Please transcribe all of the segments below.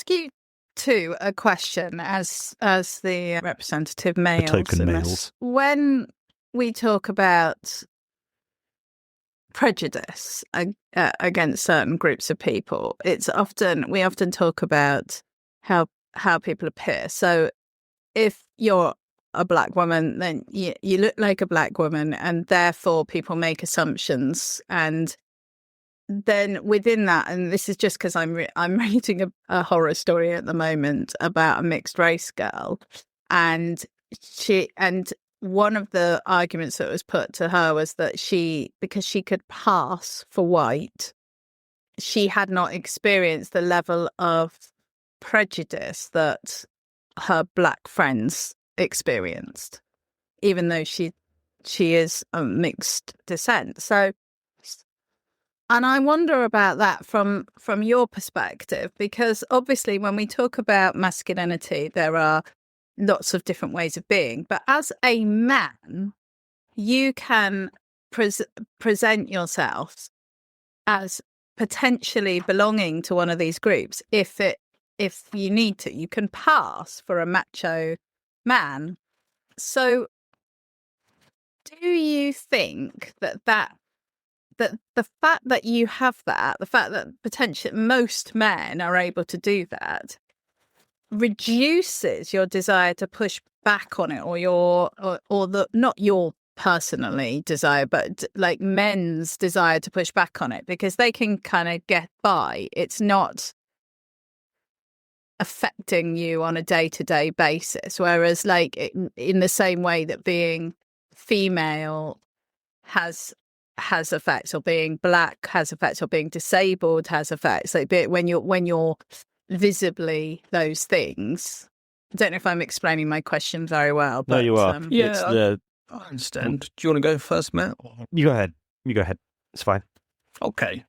ask you too a question as the representative males? The token males. When we talk about prejudice against certain groups of people, we often talk about how people appear. So if you're a black woman, then you look like a black woman, and therefore people make assumptions. And then within that, and this is just because I'm reading a horror story at the moment about a mixed race girl, and one of the arguments that was put to her was that because she could pass for white, she had not experienced the level of prejudice that her black friends experienced, even though she is a mixed descent. So, and I wonder about that from your perspective, because obviously when we talk about masculinity, there are lots of different ways of being. But as a man, you can present yourself as potentially belonging to one of these groups if you need to. You can pass for a macho man. So do you think that the fact that you have that, the fact that potentially most men are able to do that, reduces your desire to push back on it, not your personally desire, but like men's desire to push back on it, because they can kind of get by. It's not affecting you on a day-to-day basis, whereas like in the same way that being female has effects, or being black has effects, or being disabled has effects. Like when you're visibly those things. I don't know if I'm explaining my question very well, but no, you are. I understand. Do you want to go first, Matt? You go ahead. It's fine. Okay.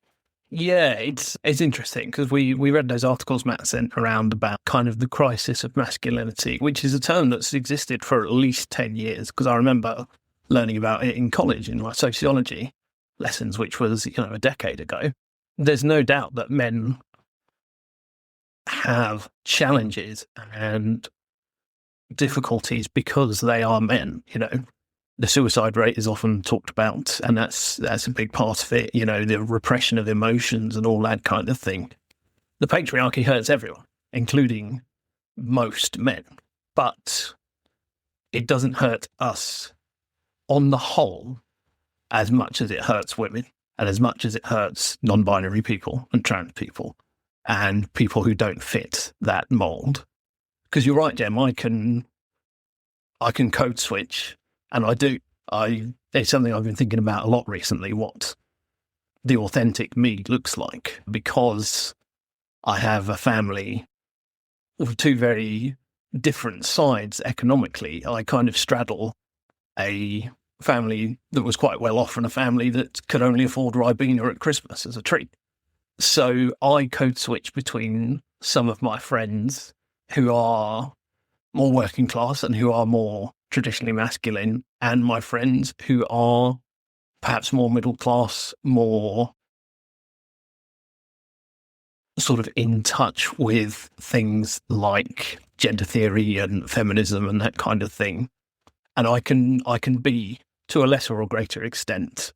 Yeah, it's interesting because we read those articles Matt sent around about kind of the crisis of masculinity, which is a term that's existed for at least 10 years, because I remember learning about it in college in my sociology lessons, which was, a decade ago. There's no doubt that men have challenges and difficulties because they are men. The suicide rate is often talked about, and that's a big part of it, the repression of emotions and all that kind of thing. The patriarchy hurts everyone, including most men, but it doesn't hurt us on the whole as much as it hurts women, and as much as it hurts non-binary people and trans people and people who don't fit that mold. Because you're right, Jem, I can code switch, and I do. It's something I've been thinking about a lot recently, what the authentic me looks like, because I have a family of two very different sides economically. I kind of straddle a family that was quite well off and a family that could only afford Ribena at Christmas as a treat. So I code switch between some of my friends who are more working class and who are more traditionally masculine, and my friends who are perhaps more middle class, more sort of in touch with things like gender theory and feminism and that kind of thing. And I can be, to a lesser or greater extent,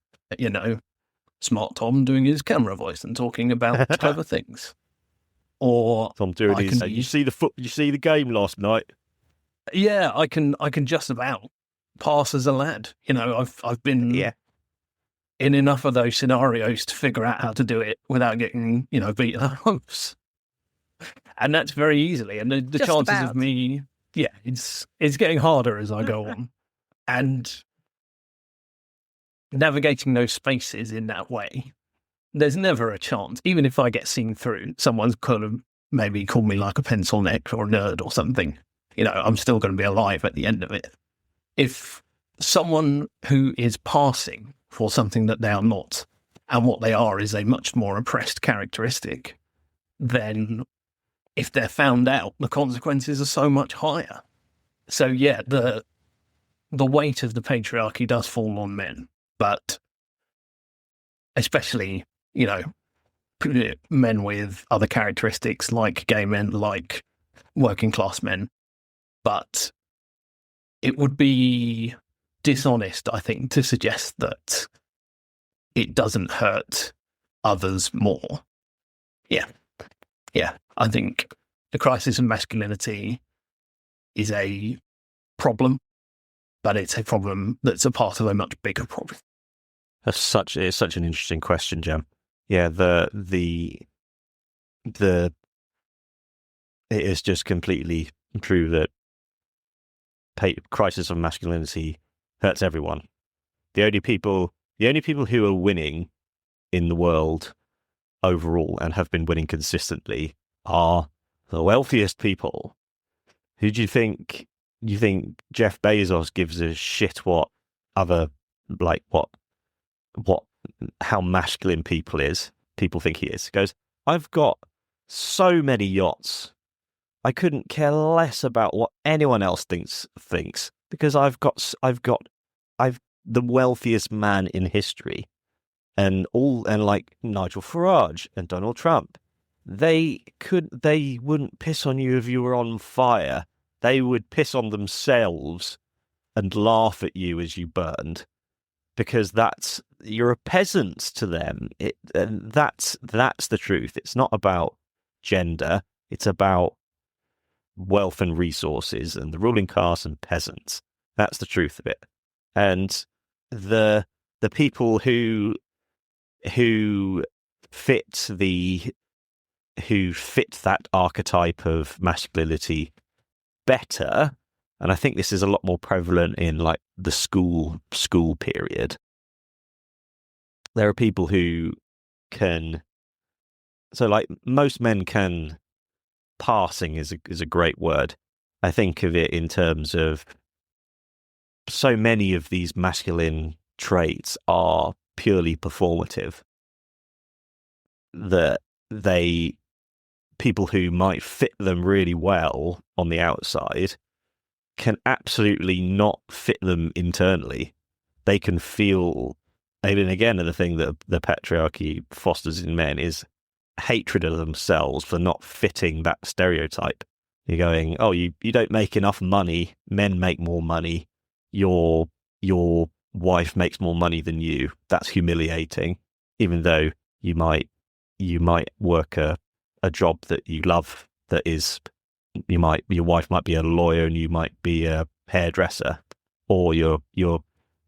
Smart Tom doing his camera voice and talking about clever things. Or Tom doing his, you see the game last night? Yeah, I can just about pass as a lad. I've been in enough of those scenarios to figure out how to do it without getting, beaten up. And that's very easily. And the chances of me, it's getting harder as I go on. And navigating those spaces in that way, there's never a chance, even if I get seen through, someone's kind of maybe called me like a pencil neck or a nerd or something, I'm still going to be alive at the end of it. If someone who is passing for something that they are not, and what they are is a much more oppressed characteristic, then if they're found out, the consequences are so much higher. So yeah, the weight of the patriarchy does fall on men, but especially, men with other characteristics, like gay men, like working class men. But it would be dishonest, I think, to suggest that it doesn't hurt others more. Yeah. I think the crisis of masculinity is a problem, but it's a problem that's a part of a much bigger problem. It's such an interesting question, Jem. Yeah, it is just completely true that crisis of masculinity hurts everyone. The only people who are winning in the world overall and have been winning consistently are the wealthiest people. Who do you think? You think Jeff Bezos gives a shit what other, like, how masculine people think he is? He goes, I've got so many yachts. I couldn't care less about what anyone else thinks because I've the wealthiest man in history, and like Nigel Farage and Donald Trump, they wouldn't piss on you if you were on fire. They would piss on themselves and laugh at you as you burned, because you're a peasant to them. And that's the truth. It's not about gender. It's about wealth and resources and the ruling class and peasants. That's the truth of it. And the people who fit that archetype of masculinity better, and I think this is a lot more prevalent in like the school period. There are people who can, so like most men can. Passing is a great word. I think of it in terms of so many of these masculine traits are purely performative. That people who might fit them really well on the outside can absolutely not fit them internally. They can feel, and again, the thing that the patriarchy fosters in men is hatred of themselves for not fitting that stereotype. You're going, oh, you don't make enough money. Men make more money. Your wife makes more money than you. That's humiliating. Even though you might work a job that you love. That is, your wife might be a lawyer and you might be a hairdresser, or you're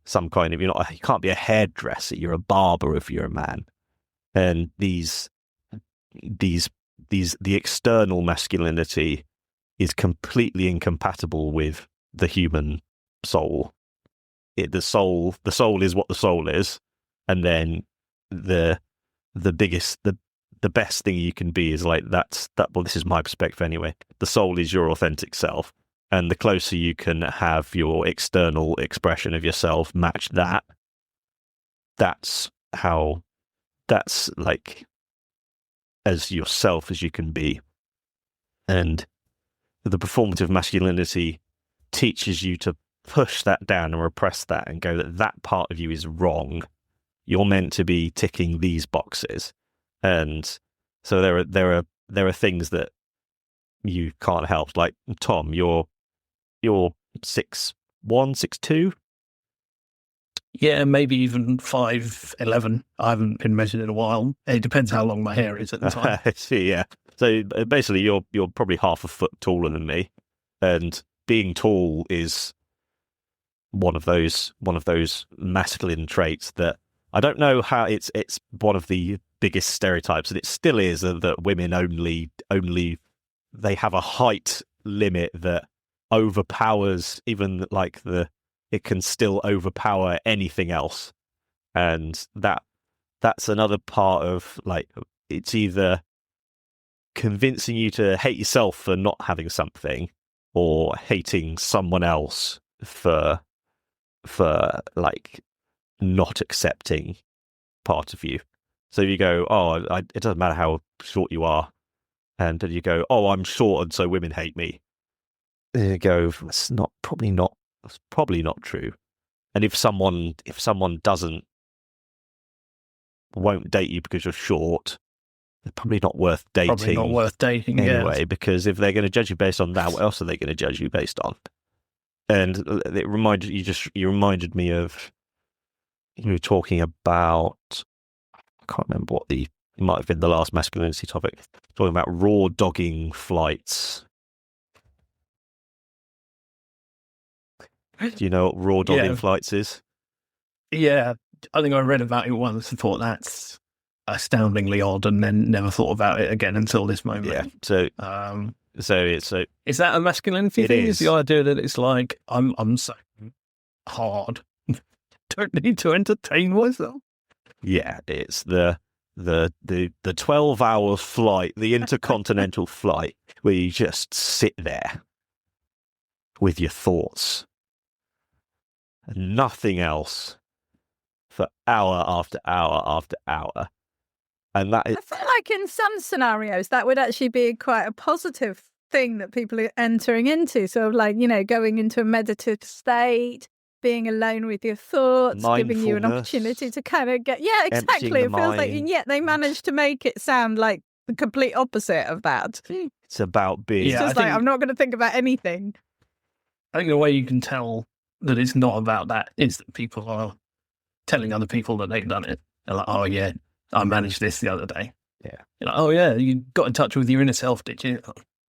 some kind of, you can't be a hairdresser. You're a barber if you're a man. And the external masculinity is completely incompatible with the human soul. The soul is what the soul is, and then the best thing you can be is like that. Well, this is my perspective anyway. The soul is your authentic self, and the closer you can have your external expression of yourself match that, that's like as yourself as you can be. And the performative masculinity teaches you to push that down and repress that and go that part of you is wrong. You're meant to be ticking these boxes. And so there are things that you can't help. Like Tom, you're 6'1", 6'2". Yeah, maybe even 5'11". I haven't been measured in a while. It depends how long my hair is at the time. Yeah. So basically, you're probably half a foot taller than me, and being tall is one of those masculine traits that I don't know how it's one of the biggest stereotypes, and it still is, that women only they have a height limit that overpowers even like it can still overpower anything else. And that's another part of, like, it's either convincing you to hate yourself for not having something, or hating someone else for like not accepting part of you. So you go, oh, it doesn't matter how short you are, and then you go, oh, I'm short and so women hate me. And you go, that's probably not true. And if someone won't date you because you're short, they're probably not worth dating. Probably not worth dating, anyway, yeah. because if they're going to judge you based on that, what else are they going to judge you based on? And it reminded me of, you were talking about, I can't remember what it might have been the last masculinity topic, talking about raw dogging flights. Do you know what raw dogging flights is? Yeah, I think I read about it once and thought that's astoundingly odd, and then never thought about it again until this moment. Yeah. So is that a masculinity thing? Is the idea that it's like I'm so hard, don't need to entertain myself? Yeah, it's the 12-hour flight, the intercontinental flight, where you just sit there with your thoughts and nothing else for hour after hour after hour. And that is, I feel like in some scenarios that would actually be quite a positive thing that people are entering into, sort of like, going into a meditative state, being alone with your thoughts, giving you an opportunity to kind of get, exactly. It feels like, and yet they managed to make it sound like the complete opposite of that. It's about being. It's just I'm not going to think about anything. I think the way you can tell that it's not about that is that people are telling other people that they've done it. They're like, oh yeah, I managed this the other day. Yeah. You're like, oh yeah, you got in touch with your inner self, did you?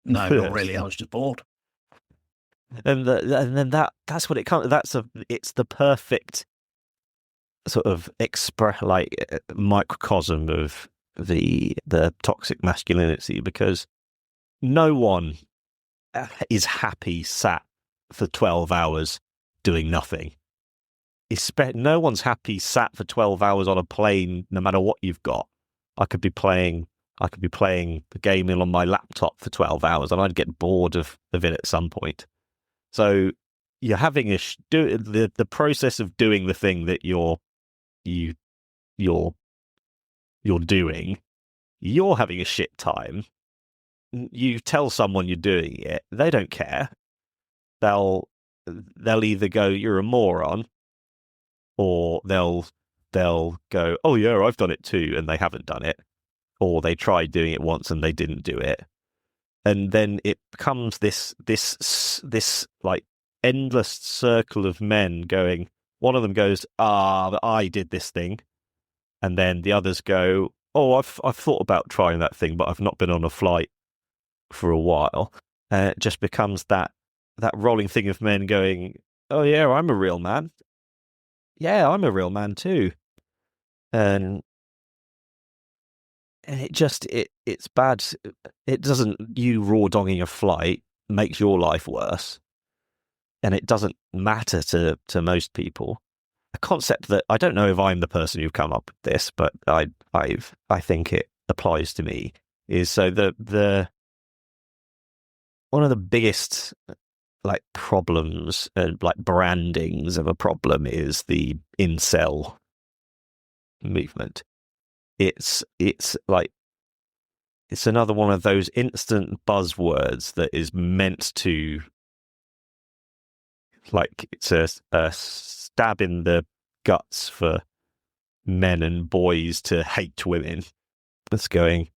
No, not really. I was just bored. And then that's what it comes. It's the perfect sort of microcosm of the toxic masculinity, because no one is happy sat for 12 hours doing nothing. No one's happy sat for 12 hours on a plane, no matter what you've got. I could be playing the game on my laptop for 12 hours, and I'd get bored of it at some point. So you're having the process of doing the thing that you're doing. You're having a shit time. You tell someone you're doing it, they don't care. They'll either go, you're a moron, or they'll go, oh yeah, I've done it too, and they haven't done it, or they tried doing it once and they didn't do it, and then it becomes this like endless circle of men going. One of them goes, I did this thing, and then the others go, oh, I've thought about trying that thing, but I've not been on a flight for a while, and it just becomes that rolling thing of men going, oh yeah, I'm a real man. Yeah, I'm a real man too. And it's bad. It doesn't, you raw dogging a flight makes your life worse. And it doesn't matter to most people. A concept that I don't know if I'm the person who've come up with this, but I think it applies to me, is so the one of the biggest like problems and like brandings of a problem is the incel movement. It's like, it's another one of those instant buzzwords that is meant to, like, it's a stab in the guts for men and boys to hate women. It's going,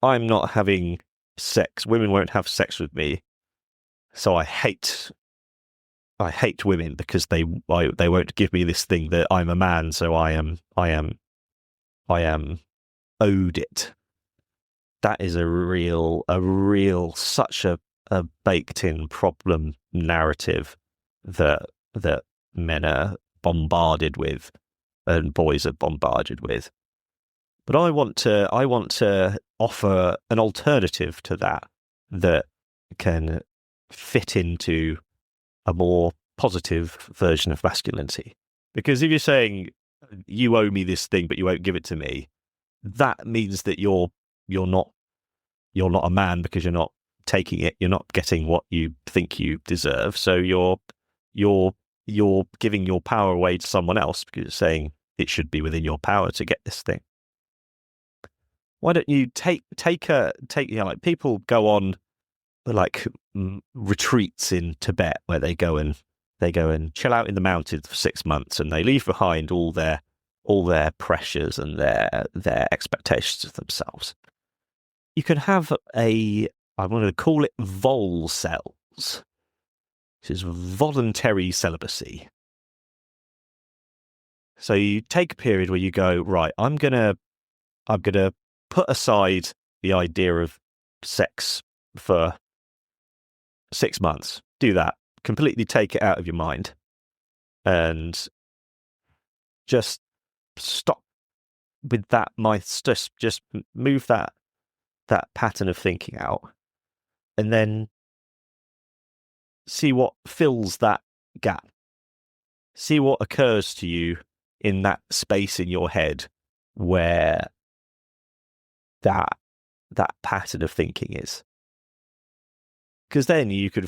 I'm not having sex, women won't have sex with me, so I hate women because they won't give me this thing that I'm a man, so I am owed it. That is a real such a baked in problem narrative that men are bombarded with and boys are bombarded with. But I want to offer an alternative to that can fit into a more positive version of masculinity. Because if you're saying you owe me this thing but you won't give it to me, that means that you're not a man, because you're not taking it, you're not getting what you think you deserve. So you're giving your power away to someone else, because you're saying it should be within your power to get this thing. Why don't you take like, people go on like retreats in Tibet where they go and chill out in the mountains for 6 months, and they leave behind all their all their pressures and their expectations of themselves. You can have I'm going to call it vol cells, which is voluntary celibacy. So you take a period where you go, right, I'm gonna put aside the idea of sex for 6 months. Do that. Completely take it out of your mind. And just stop with that. Just move that pattern of thinking out, and then see what fills that gap. See what occurs to you in that space in your head where that pattern of thinking is. Because then you can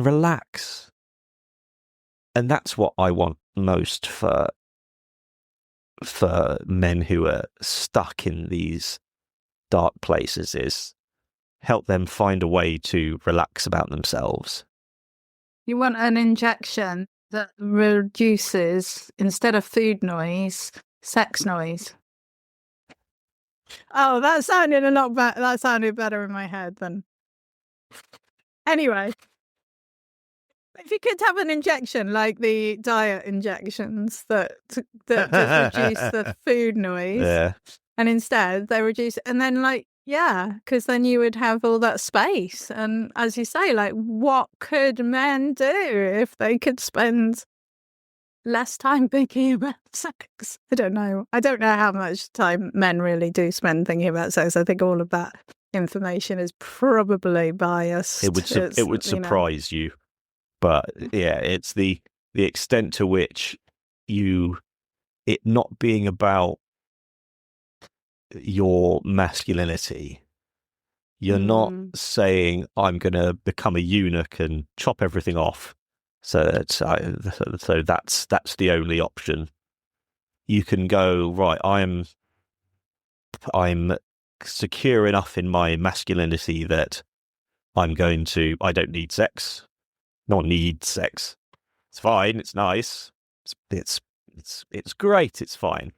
relax. And that's what I want most for men who are stuck in these dark places, is help them find a way to relax about themselves. You want an injection that reduces, instead of food noise, sex noise. Oh, that sounded a lot better. That sounded better in my head than. Anyway, if you could have an injection like the diet injections that just reduce the food noise, Yeah. and instead they reduce, and then because then you would have all that space. And as you say, what could men do if they could spend less time thinking about sex? I don't know how much time men really do spend thinking about sex. I think all of that information is probably biased. It would surprise you, but yeah, it's the extent to which it not being about your masculinity. You're not saying, I'm going to become a eunuch and chop everything off. So that's the only option. You can go, right, I'm secure enough in my masculinity that I don't need sex. No one needs sex. It's fine, it's nice. It's great, it's fine.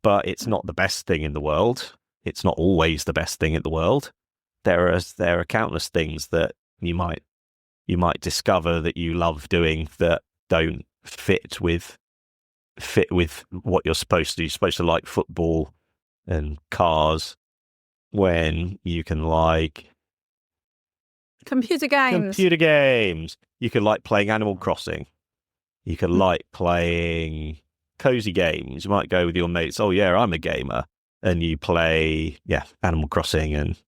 But it's not the best thing in the world. It's not always the best thing in the world. There are countless things that you might discover that you love doing that don't fit with what you're supposed to do. You're supposed to like football and cars when you can like computer games. You can like playing Animal Crossing. You can like playing cozy games. You might go with your mates, oh yeah, I'm a gamer, and you play Animal Crossing and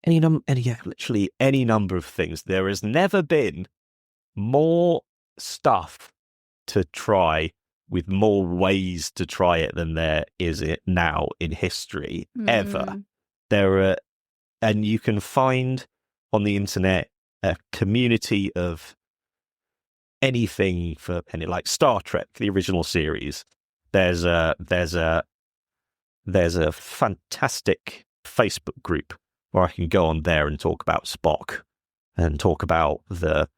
literally any number of things. There has never been more stuff to try with more ways to try it than there is it now in history ever. And you can find on the internet a community of anything for any, like Star Trek, the original series. There's a fantastic Facebook group where I can go on there and talk about Spock and talk about the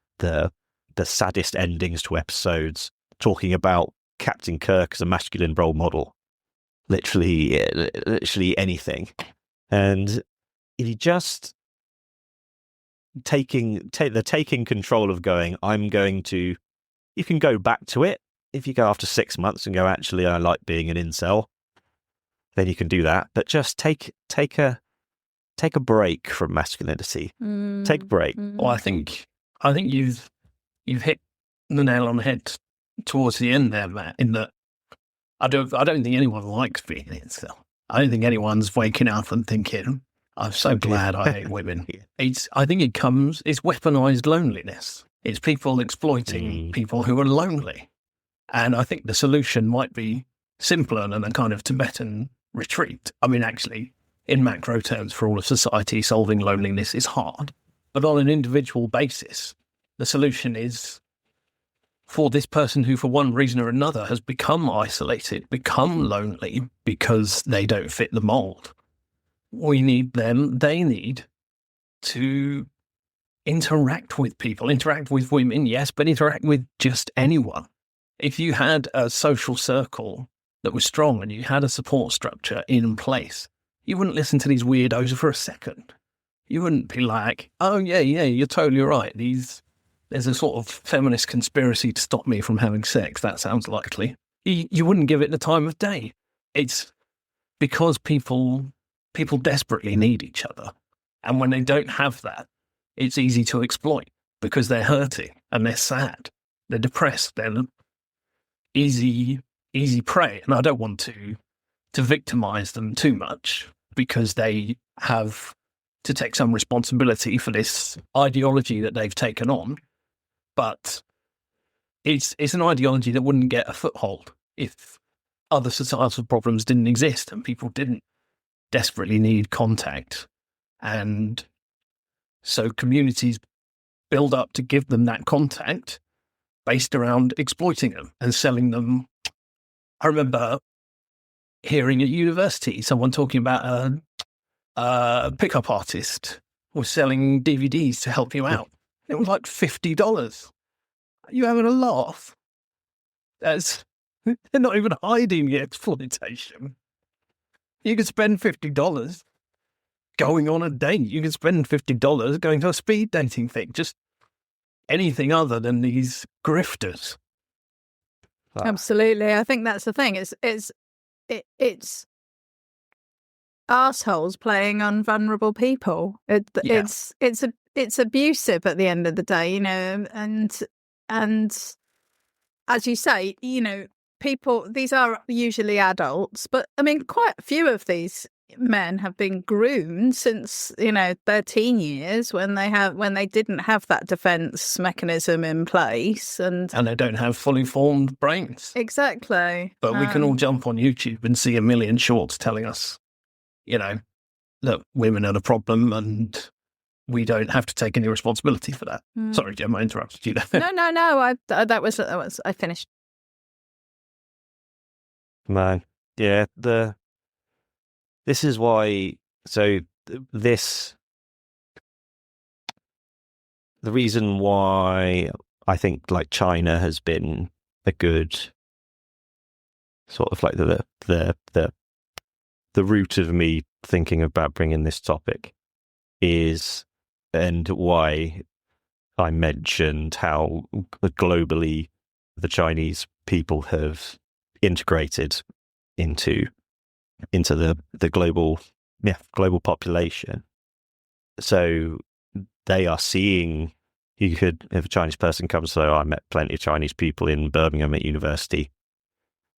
saddest endings to episodes, talking about Captain Kirk as a masculine role model, literally anything. And you just taking control of going, you can go back to it. If you go after 6 months and go, actually, I like being an incel, then you can do that. But just take a break from masculinity. Take a break. Well, I think you've hit the nail on the head towards the end there, Matt, in that I don't think anyone likes being an incel. I don't think anyone's waking up and thinking, I'm so glad I hate women. I think it's weaponized loneliness. It's people exploiting people who are lonely. And I think the solution might be simpler than a kind of Tibetan retreat. I mean, actually, in macro terms, for all of society, solving loneliness is hard. But on an individual basis, the solution is for this person who, for one reason or another, has become isolated, become lonely because they don't fit the mold. They need to interact with people, interact with women, yes, but interact with just anyone. if you had a social circle that was strong and you had a support structure in place, you wouldn't listen to these weirdos for a second. You wouldn't be like, oh, yeah, you're totally right. There's a sort of feminist conspiracy to stop me from having sex. That sounds likely. You wouldn't give it the time of day. It's because people desperately need each other. And when they don't have that, it's easy to exploit because they're hurting and they're sad. They're depressed. They're easy prey. And I don't want to victimize them too much because they have to take some responsibility for this ideology that they've taken on. But it's an ideology that wouldn't get a foothold if other societal problems didn't exist and people didn't desperately need contact. And so communities build up to give them that contact based around exploiting them and selling them. I remember hearing at university someone talking about a pickup artist was selling DVDs to help you out. It was like $50. You having a laugh? They're not even hiding the exploitation. You could spend $50 going on a date. You could spend $50 going to a speed dating thing. Just anything other than these grifters. Absolutely. I think that's the thing. It's assholes playing on vulnerable people. It's abusive at the end of the day, you know, and as you say, you know, people, these are usually adults, but I mean, quite a few of these men have been groomed since, you know, their teen years when they didn't have that defense mechanism in place, and they don't have fully formed brains. Exactly. But we can all jump on YouTube and see a million shorts telling us, you know, that women are the problem and we don't have to take any responsibility for that. Sorry, Jem, I interrupted you there. No. I finished. Man, yeah. This is why. So the reason why I think like China has been a good sort of like the root of me thinking about bringing this topic is, and why I mentioned how globally the Chinese people have integrated into the global population. So they are seeing, if a Chinese person comes, so I met plenty of Chinese people in Birmingham at university,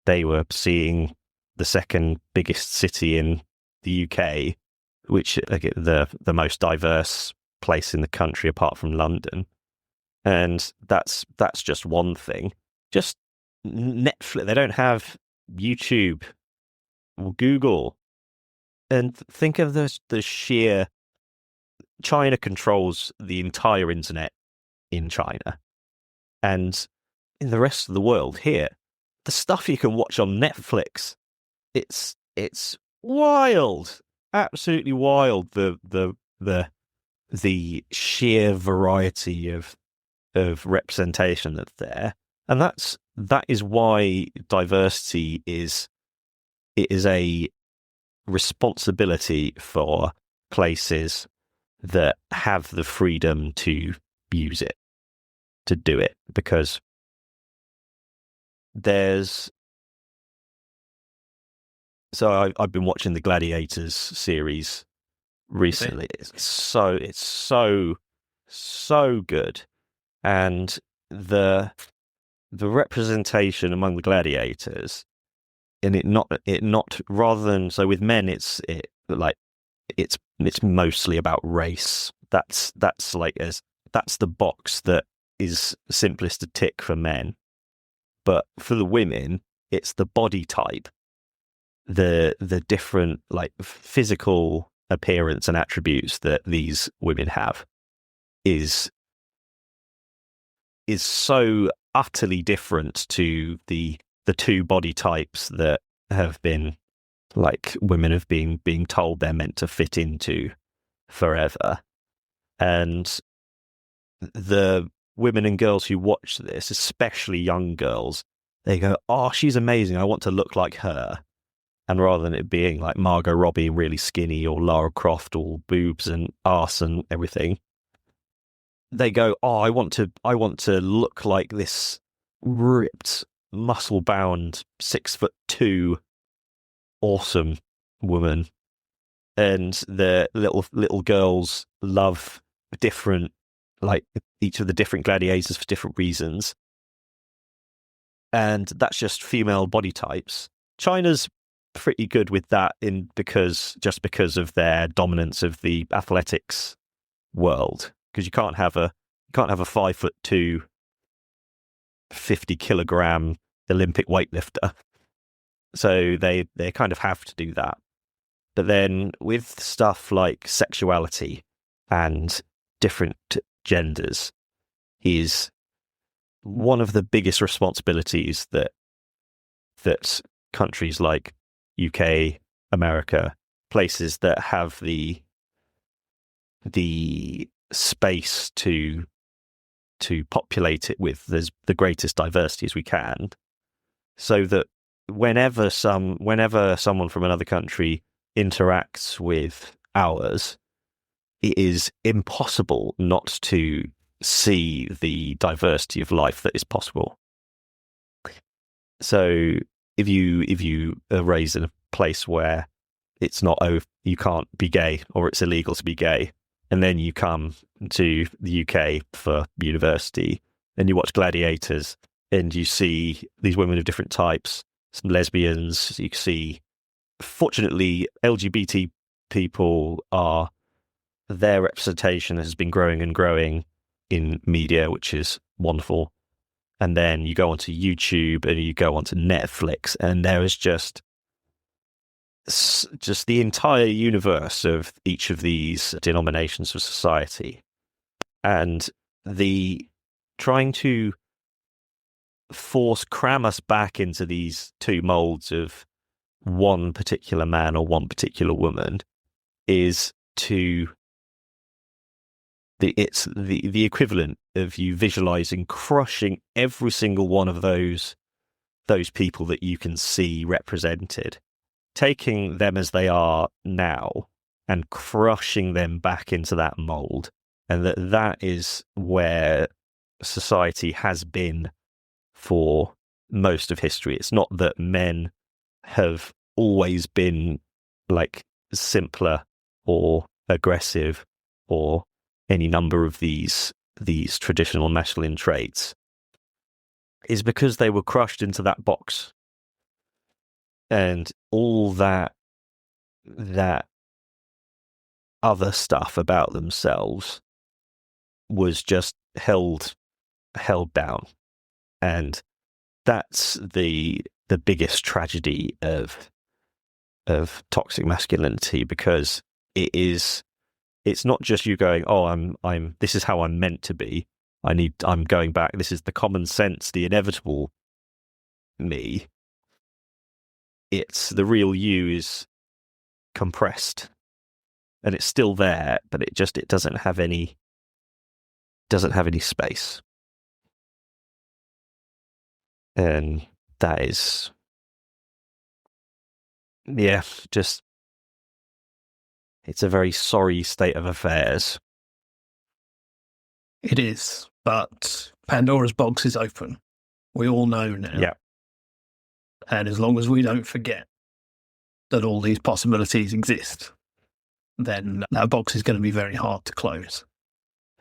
they were seeing the second biggest city in the UK, which the most diverse place in the country apart from London. And that's just one thing. Just Netflix, they don't have YouTube or Google. And think of the sheer, China controls the entire internet in China. And in the rest of the world here, the stuff you can watch on Netflix, it's wild. Absolutely wild, the sheer variety of representation that's there. And that is why diversity is a responsibility for places that have the freedom to use it, to do it, because I've been watching the Gladiators series recently. It's so good, and the representation among the gladiators, and it not rather than, so with men it's mostly about race. That's the box that is simplest to tick for men, but for the women it's the body type, the different like physical appearance and attributes that these women have is so utterly different to the two body types that have been, like, women have been being told they're meant to fit into forever. And the women and girls who watch this, especially young girls, they go, oh, she's amazing, I want to look like her. And rather than it being like Margot Robbie really skinny, or Lara Croft all boobs and arse and everything, they go, oh, I want to look like this ripped, muscle bound, 6'2" awesome woman. And the little girls love different, like each of the different gladiators for different reasons. And that's just female body types. China's pretty good with that because of their dominance of the athletics world. Because you can't have a 5'2", 50-kilogram Olympic weightlifter. So they kind of have to do that. But then with stuff like sexuality and different genders is one of the biggest responsibilities that countries like UK, America, places that have the space to populate it with the greatest diversity as we can, so that whenever someone from another country interacts with ours, it is impossible not to see the diversity of life that is possible. So if you are raised in a place where it's not, oh, you can't be gay or it's illegal to be gay, and then you come to the UK for university and you watch Gladiators and you see these women of different types, some lesbians, you see, fortunately, LGBT people their representation has been growing and growing in media, which is wonderful. And then you go onto YouTube and you go onto Netflix, and there is just the entire universe of each of these denominations of society. And the trying to cram us back into these two molds of one particular man or one particular woman is it's the equivalent of you visualizing crushing every single one of those people that you can see represented, taking them as they are now and crushing them back into that mold. And that is where society has been for most of history. It's not that men have always been like simpler or aggressive or any number of these traditional masculine traits. Is because they were crushed into that box, and all that other stuff about themselves was just held down. And that's the biggest tragedy of toxic masculinity, because it's not just you going, oh, I'm this is how I'm meant to be. I'm going back. This is the common sense, the inevitable me. It's the real you is compressed, and it's still there, but it doesn't have any space. And that is, yeah, just, it's a very sorry state of affairs. It is, but Pandora's box is open. We all know now. Yeah. And as long as we don't forget that all these possibilities exist, then that box is going to be very hard to close.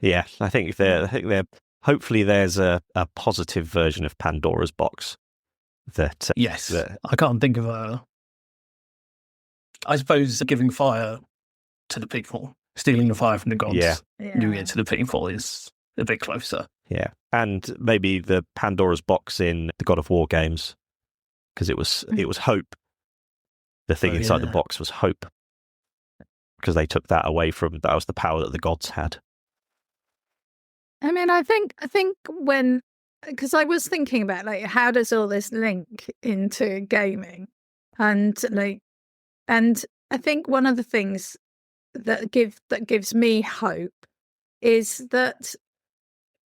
Yeah, I think hopefully there's a positive version of Pandora's box that yes, I can't think of I suppose giving fire to the people, stealing the fire from the gods, giving it to the people is a bit closer. Yeah, and maybe the Pandora's box in the God of War games, because it was hope. The thing inside the box was hope, because they took that away from, that was the power that the gods had. I mean, I think because I was thinking about, like, how does all this link into gaming, and I think one of the things that gives me hope is that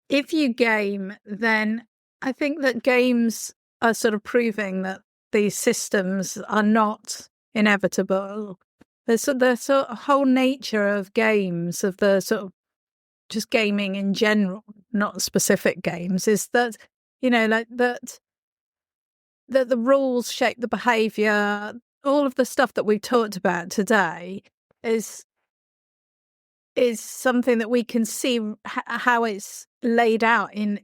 if you game, then I think that games are sort of proving that these systems are not inevitable. The sort of whole nature of games, of the sort of just gaming in general, not specific games, is that, like that the rules shape the behavior. All of the stuff that we've talked about today is something that we can see how it's laid out in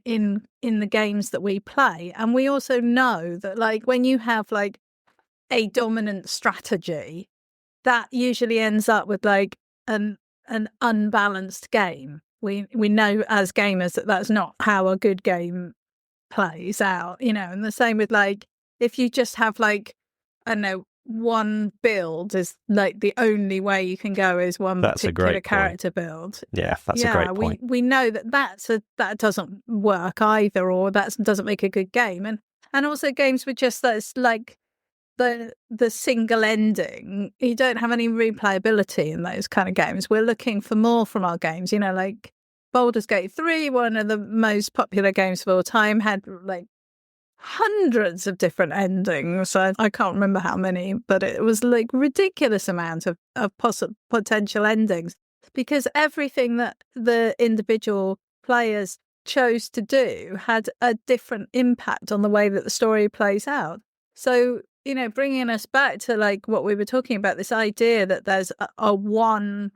the games that we play. And we also know that, like, when you have like a dominant strategy, that usually ends up with like an unbalanced game. We know as gamers that that's not how a good game plays out, and the same with like, if you just have like, I don't know, one build is like the only way you can go is one particular character build. Yeah, that's a great point. We know that that doesn't work either, or that doesn't make a good game. And also games with just that's like the single ending, you don't have any replayability in those kind of games. We're looking for more from our games, like Baldur's Gate 3, one of the most popular games of all time, had like hundreds of different endings. I can't remember how many, but it was like ridiculous amount of potential endings, because everything that the individual players chose to do had a different impact on the way that the story plays out. So, bringing us back to like what we were talking about, this idea that there's a one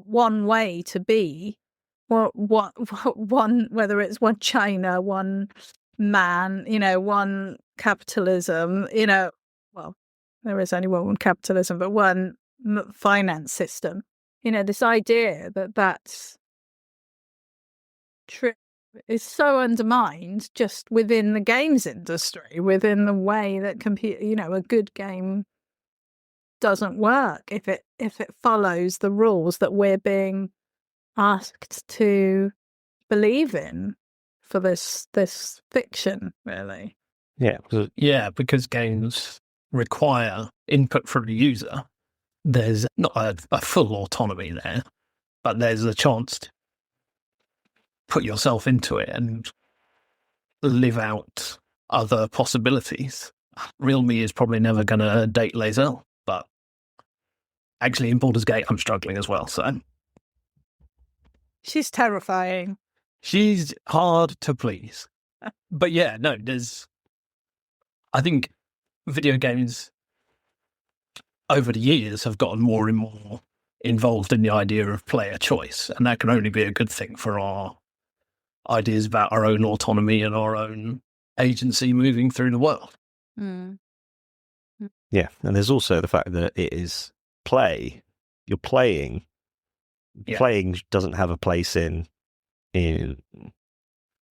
way to be, one, whether it's one China, one man, one capitalism, well, there is only one capitalism, but one finance system, this idea that that's true is so undermined just within the games industry, within the way that a good game doesn't work if it follows the rules that we're being asked to believe in for this fiction, really. Yeah, because games require input from the user. There's not a full autonomy there, but there's a chance to put yourself into it and live out other possibilities. Real me is probably never going to date Lae'zel, but actually in Baldur's Gate I'm struggling as well, so... She's terrifying. She's hard to please. But yeah, no, I think video games over the years have gotten more and more involved in the idea of player choice, and that can only be a good thing for our ideas about our own autonomy and our own agency moving through the world. Mm. Yeah, and there's also the fact that it is play. You're playing. Yeah. Playing doesn't have a place in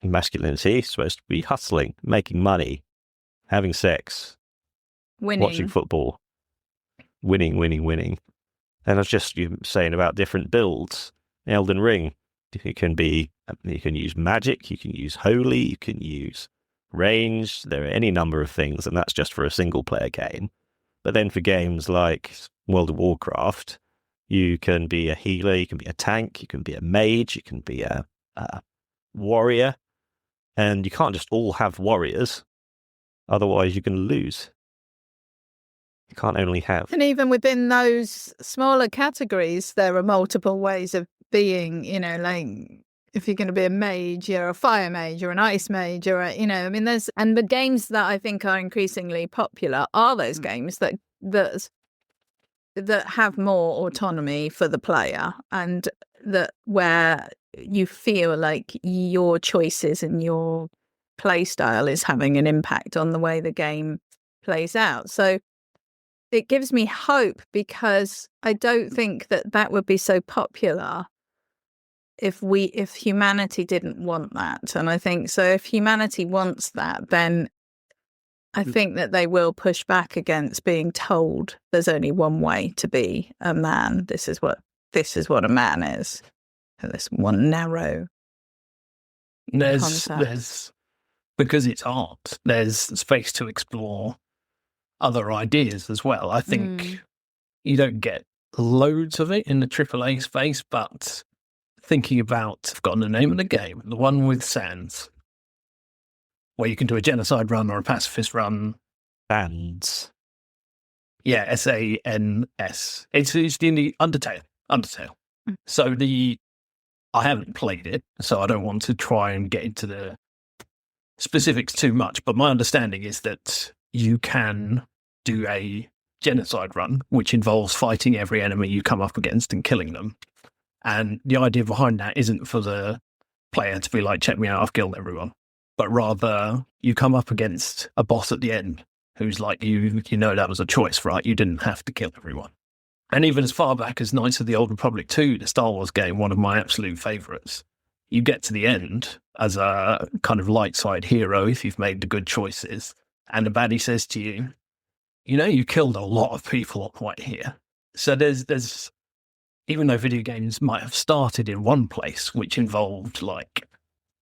masculinity. It's supposed to be hustling, making money, having sex, watching football, winning. And I was just saying about different builds. Elden Ring, you can use magic, you can use holy, you can use range. There are any number of things, and that's just for a single player game. But then for games like World of Warcraft, you can be a healer, you can be a tank, you can be a mage, you can be a warrior, and you can't just all have warriors. Otherwise, you're going to lose. You can't only have. And even within those smaller categories, there are multiple ways of being, like if you're going to be a mage, you're a fire mage, or an ice mage, or there's, and the games that I think are increasingly popular are those games that have more autonomy for the player, and that where you feel like your choices and your play style is having an impact on the way the game plays out. So it gives me hope, because I don't think that would be so popular if humanity didn't want that. And I think so if humanity wants that, then I think that they will push back against being told there's only one way to be a man. This is what a man is. This one narrow concept. There's because it's art, there's space to explore other ideas as well. I think you don't get loads of it in the AAA space, but thinking about, I've forgotten the name of the game, the one with Sans. where you can do a genocide run or a pacifist run. Bands. Yeah, SANS. It's in the Undertale. Mm. So I haven't played it, so I don't want to try and get into the specifics too much. But my understanding is that you can do a genocide run, which involves fighting every enemy you come up against and killing them. And the idea behind that isn't for the player to be like, check me out, I've killed everyone. But rather, you come up against a boss at the end who's like, you know that was a choice, right? You didn't have to kill everyone. And even as far back as Knights of the Old Republic 2, the Star Wars game, one of my absolute favourites, you get to the end as a kind of light side hero if you've made the good choices. And the baddie says to you, you know, you killed a lot of people right here. So there's even though video games might have started in one place, which involved like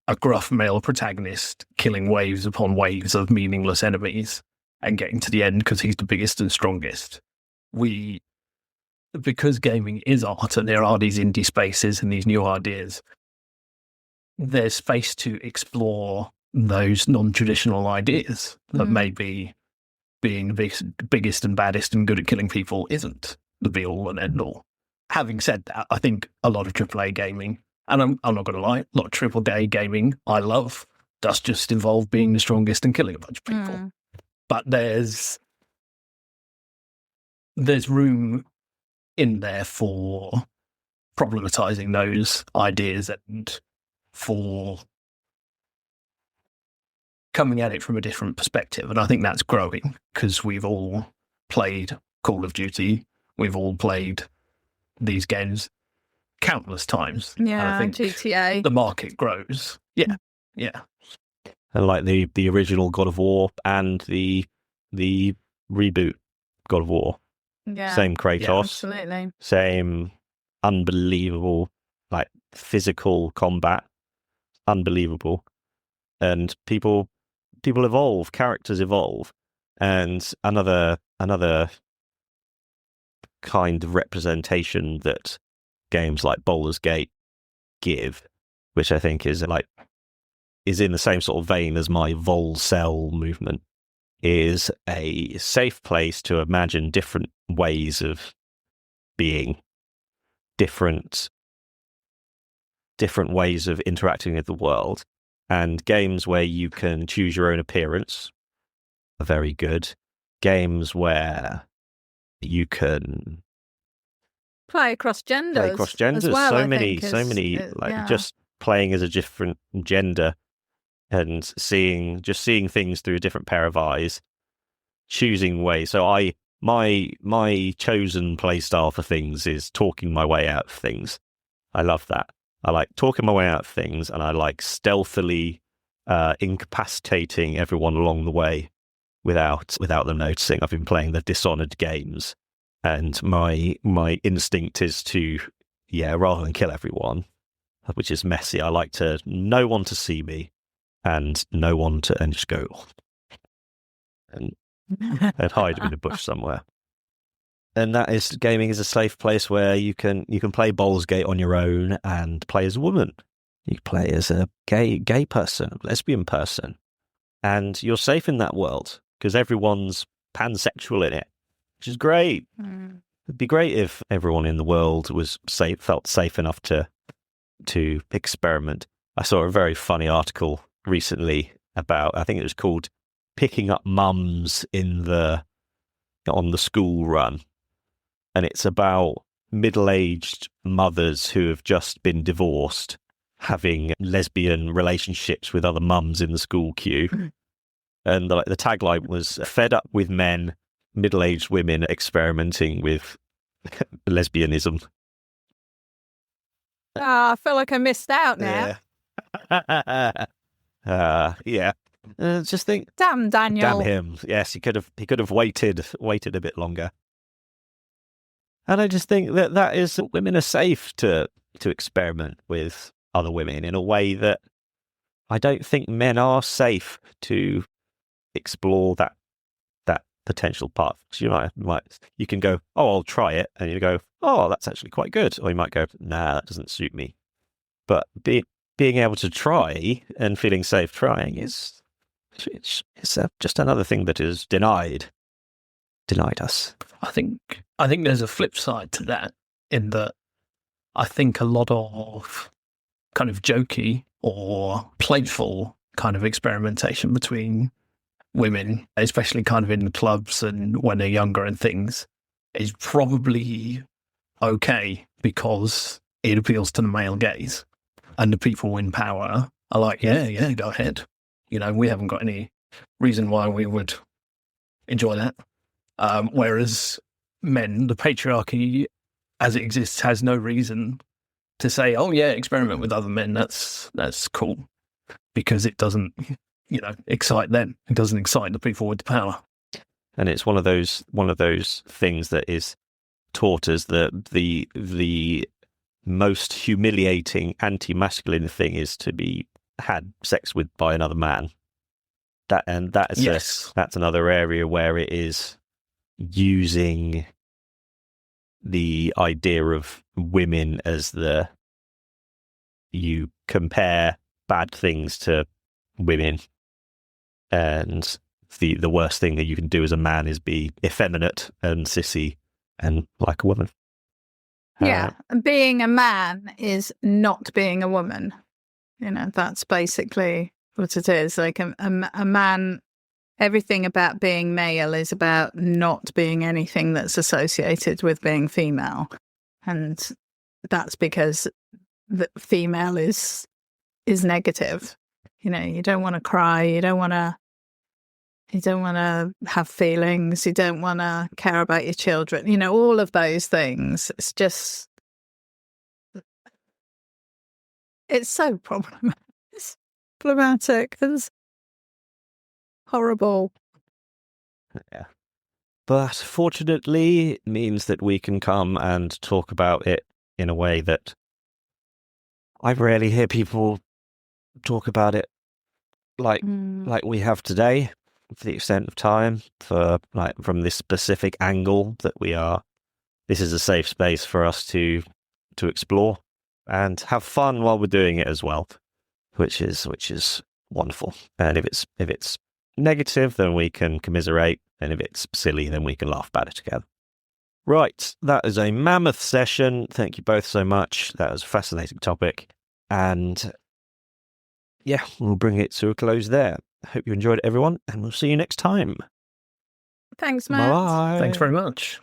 a gruff male protagonist killing waves upon waves of meaningless enemies and getting to the end because he's the biggest and strongest, because gaming is art and there are these indie spaces and these new ideas, there's space to explore those non-traditional ideas that maybe being the biggest and baddest and good at killing people isn't the be-all and end-all. Having said that, I think a lot of AAA gaming, and I'm not going to lie, a lot of AAA gaming I love does just involve being the strongest and killing a bunch of people. But there's room in there for problematizing those ideas and for coming at it from a different perspective. And I think that's growing because we've all played Call of Duty. We've all played these games countless times. Yeah, and I think GTA. the market grows. Yeah. And like the original God of War and the reboot God of War. Yeah. Same Kratos. Yeah, absolutely. Same unbelievable, like, physical combat. Unbelievable. And people evolve, characters evolve. And another kind of representation that games like Baldur's Gate give, which I think is in the same sort of vein as my Volcel movement, is a safe place to imagine different ways of being, different ways of interacting with the world. And games where you can choose your own appearance are very good. Games where you can play across genders. As well, so many, just playing as a different gender and seeing things through a different pair of eyes, choosing ways. So my chosen play style for things is talking my way out of things. I love that. I like talking my way out of things, and I like stealthily incapacitating everyone along the way without them noticing. I've been playing the Dishonored games, and my instinct is to, rather than kill everyone, which is messy, I like to no one to see me and no one to, and just go and hide in a bush somewhere. And that is, gaming is a safe place where you can play Baldur's Gate on your own and play as a woman. You can play as a gay person, lesbian person, and you're safe in that world because everyone's pansexual in it, which is great. It'd be great if everyone in the world felt safe enough to experiment. I saw a very funny article recently about, I think it was called "Picking Up Mums on the School Run." And it's about middle-aged mothers who have just been divorced, having lesbian relationships with other mums in the school queue. And the tagline was, "Fed up with men, middle-aged women experimenting with lesbianism." I feel like I missed out now. Yeah. Just think, Damn Daniel. damn him. Yes, he could have waited a bit longer. And I just think that is, women are safe to experiment with other women in a way that I don't think men are safe to explore that potential part. So you can go, "Oh, I'll try it," and you go, "Oh, that's actually quite good," or you might go, "Nah, that doesn't suit me." But being able to try and feeling safe trying is It's just another thing that is denied us. I think there's a flip side to that, in that I think a lot of kind of jokey or playful kind of experimentation between women, especially kind of in the clubs and when they're younger and things, is probably okay because it appeals to the male gaze, and the people in power are like, yeah, go ahead. We haven't got any reason why we would enjoy that. Whereas men, the patriarchy as it exists, has no reason to say, oh yeah, experiment with other men. That's cool, because it doesn't, excite them. It doesn't excite the people with the power. And it's one of those things that is taught as the most humiliating anti-masculine thing is to be had sex with by another man. That's another area where it is using the idea of women as you compare bad things to women, and the worst thing that you can do as a man is be effeminate and sissy and like a woman. Yeah, being a man is not being a woman. That's basically what it is. Like a man, everything about being male is about not being anything that's associated with being female. And that's because the female is negative. You don't want to cry, you don't want to have feelings, you don't want to care about your children, all of those things. It's just, it's so problematic. It's problematic. It's horrible. Yeah. But fortunately, it means that we can come and talk about it in a way that I rarely hear people talk about it like we have today, for the extent of time, from this specific angle that we are. This is a safe space for us to explore and have fun while we're doing it as well, which is wonderful. And if it's negative, then we can commiserate, and if it's silly, then we can laugh about it together. Right, that is a mammoth session. Thank you both so much. That was a fascinating topic, and yeah, we'll bring it to a close there. I hope you enjoyed it, everyone, and we'll see you next time. Thanks, Matt. Bye. Thanks very much.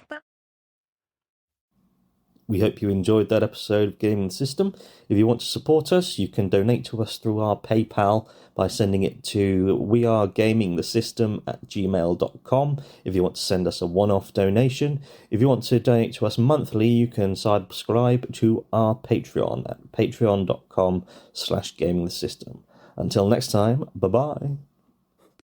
We hope you enjoyed that episode of Gaming the System. If you want to support us, you can donate to us through our PayPal by sending it to wearegamingthesystem@gmail.com if you want to send us a one-off donation. If you want to donate to us monthly, you can subscribe to our Patreon at patreon.com/gamingthesystem. Until next time, bye-bye.